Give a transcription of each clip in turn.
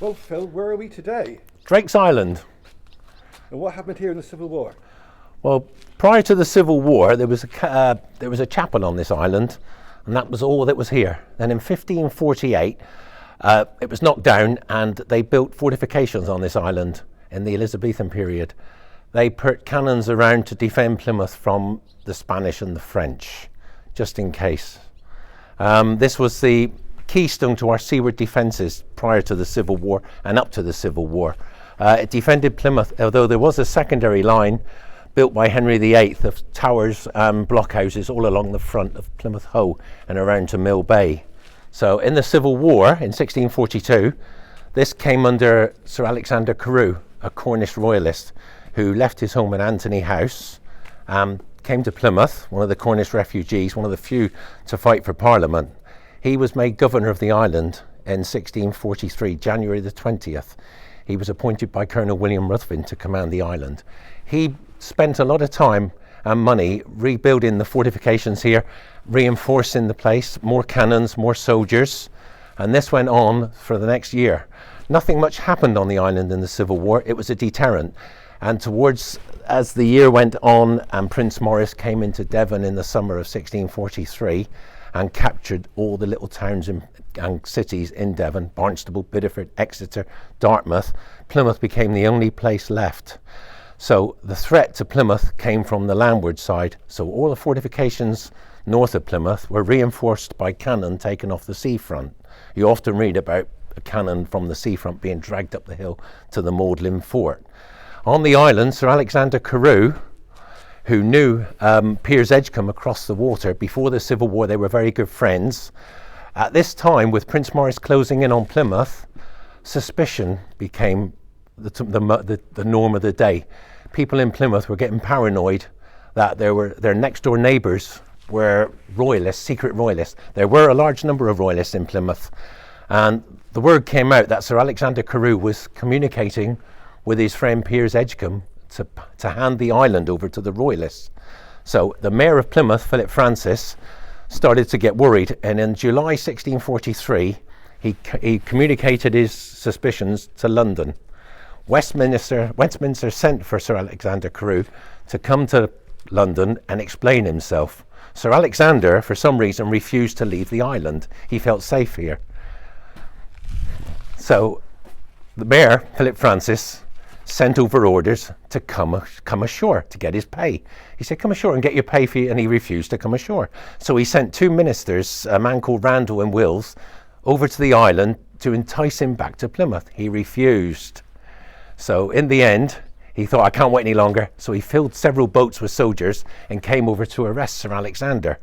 Well, Phil, where are we today? Drake's Island. And what happened here in the Civil War? Well, prior to the Civil War, there was a chapel on this island, and that was all that was here. Then in 1548, it was knocked down, and they built fortifications on this island in the Elizabethan period. They put cannons around to defend Plymouth from the Spanish and the French, just in case. This was the keystone to our seaward defences prior to the Civil War and up to the Civil War. It defended Plymouth, although there was a secondary line built by Henry VIII of towers and blockhouses all along the front of Plymouth Hoe and around to Mill Bay. So in the Civil War in 1642, this came under Sir Alexander Carew, a Cornish royalist who left his home in Anthony House, came to Plymouth, one of the Cornish refugees, one of the few to fight for Parliament. He was made governor of the island in 1643, January the 20th. He was appointed by Colonel William Ruthven to command the island. He spent a lot of time and money rebuilding the fortifications here, reinforcing the place, more cannons, more soldiers, and this went on for the next year. Nothing much happened on the island in the Civil War. It was a deterrent. And as the year went on and Prince Maurice came into Devon in the summer of 1643 and captured all the little towns and cities in Devon, Barnstaple, Bideford, Exeter, Dartmouth, Plymouth became the only place left. So the threat to Plymouth came from the landward side. So all the fortifications north of Plymouth were reinforced by cannon taken off the seafront. You often read about a cannon from the seafront being dragged up the hill to the Magdalen Fort. On the island, Sir Alexander Carew, who knew Piers Edgecombe across the water before the Civil War, they were very good friends. At this time, with Prince Maurice closing in on Plymouth, suspicion became the norm of the day. People in Plymouth were getting paranoid that their next door neighbours were royalists, secret royalists. There were a large number of royalists in Plymouth, and the word came out that Sir Alexander Carew was communicating with his friend Piers Edgecombe to hand the island over to the royalists. So the mayor of Plymouth, Philip Francis, started to get worried, and in July 1643 he communicated his suspicions to London. Westminster sent for Sir Alexander Carew to come to London and explain himself. Sir Alexander, for some reason, refused to leave the island. He felt safe here. So the mayor, Philip Francis, sent over orders to come ashore to get his pay. He said, come ashore and get your pay fee, and he refused to come ashore. So he sent two ministers, a man called Randall and Wills, over to the island to entice him back to Plymouth. He refused. So in the end, he thought, I can't wait any longer. So he filled several boats with soldiers and came over to arrest Sir Alexander.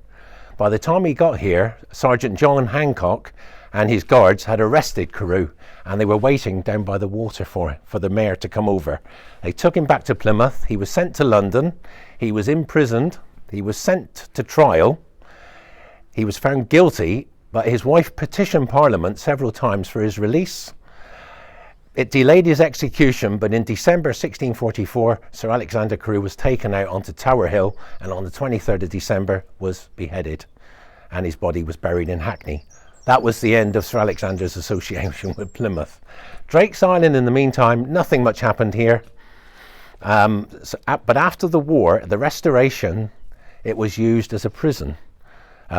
By the time he got here, Sergeant John Hancock and his guards had arrested Carew, and they were waiting down by the water for the mayor to come over. They took him back to Plymouth. He was sent to London. He was imprisoned. He was sent to trial. He was found guilty, but his wife petitioned Parliament several times for his release. It delayed his execution, but in December 1644, Sir Alexander Carew was taken out onto Tower Hill, and on the 23rd of December was beheaded, and his body was buried in Hackney. That was the end of Sir Alexander's association with Plymouth. Drake's Island, in the meantime, nothing much happened here. But after the war, the Restoration, it was used as a prison.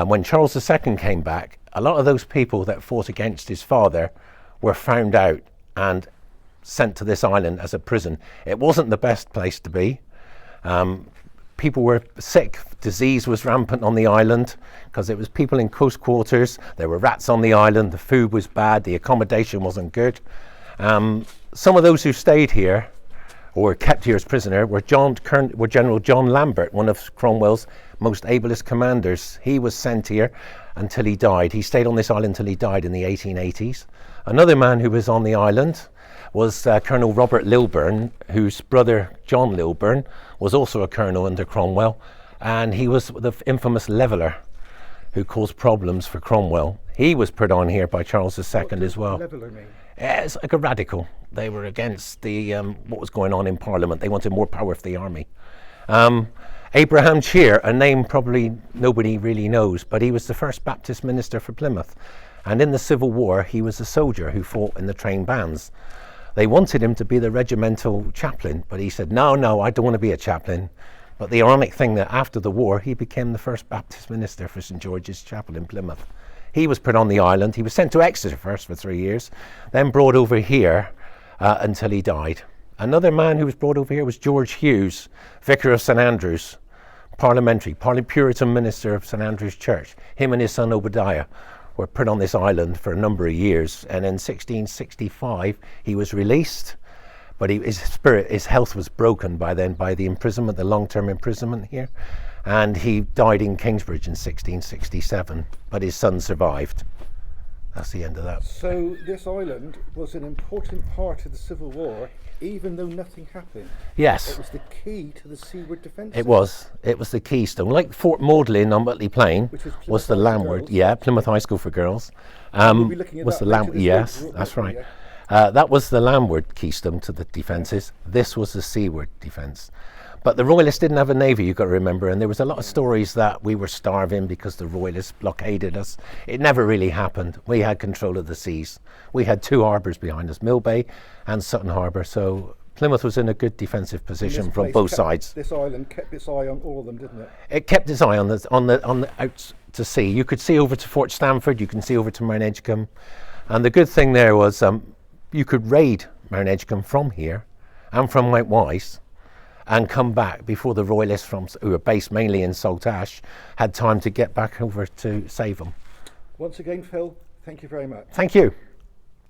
When Charles II came back, a lot of those people that fought against his father were found out and sent to this island as a prison. It wasn't the best place to be. People were sick. Disease was rampant on the island because it was people in close quarters. There were rats on the island. The food was bad. The accommodation wasn't good. Some of those who stayed here or were kept here as prisoner were General John Lambert, one of Cromwell's most ablest commanders. He was sent here until he died. He stayed on this island until he died in the 1880s. Another man who was on the island was Colonel Robert Lilburne, whose brother John Lilburne was also a colonel under Cromwell, and he was the infamous leveller who caused problems for Cromwell. He was put on here by Charles II as well. What does leveller mean? It's like a radical. They were against the what was going on in Parliament. They wanted more power for the army. Abraham Cheer, a name probably nobody really knows, but he was the first Baptist minister for Plymouth. And in the Civil War, he was a soldier who fought in the train bands. They wanted him to be the regimental chaplain, but he said, no, I don't want to be a chaplain. But the ironic thing that after the war, he became the first Baptist minister for St George's Chapel in Plymouth. He was put on the island. He was sent to Exeter first for 3 years, then brought over here until he died. Another man who was brought over here was George Hughes, Vicar of St Andrews, Puritan minister of St Andrew's Church. Him and his son Obadiah were put on this island for a number of years, and in 1665 he was released, but his health was broken by then by the imprisonment, the long-term imprisonment here, and he died in Kingsbridge in 1667, but his son survived. That's the end of that. So this island was an important part of the Civil War, even though nothing happened. Yes. It was the key to the seaward defence. It was the keystone. Like Fort Magdalen on Mutley Plain Which was was the Plymouth High landward. Girls. Yeah, Plymouth High School for Girls. We'll be looking at Was that the later this yes, week, that's won't right. we? Yeah. That was the landward keystone to the defences. This was the seaward defence. But the Royalists didn't have a navy, you've got to remember, and there was a lot of stories that we were starving because the Royalists blockaded us. It never really happened. We had control of the seas. We had 2 harbours behind us, Mill Bay and Sutton Harbour, so Plymouth was in a good defensive position This from place both kept- sides. This island kept its eye on all of them, didn't it? It kept its eye on the out to sea. You could see over to Fort Stamford, you can see over to Mount and the good thing there was you could raid Mount from here and from Mount Wise and come back before the Royalists who were based mainly in Saltash had time to get back over to save them. Once again, Phil, thank you very much. Thank you.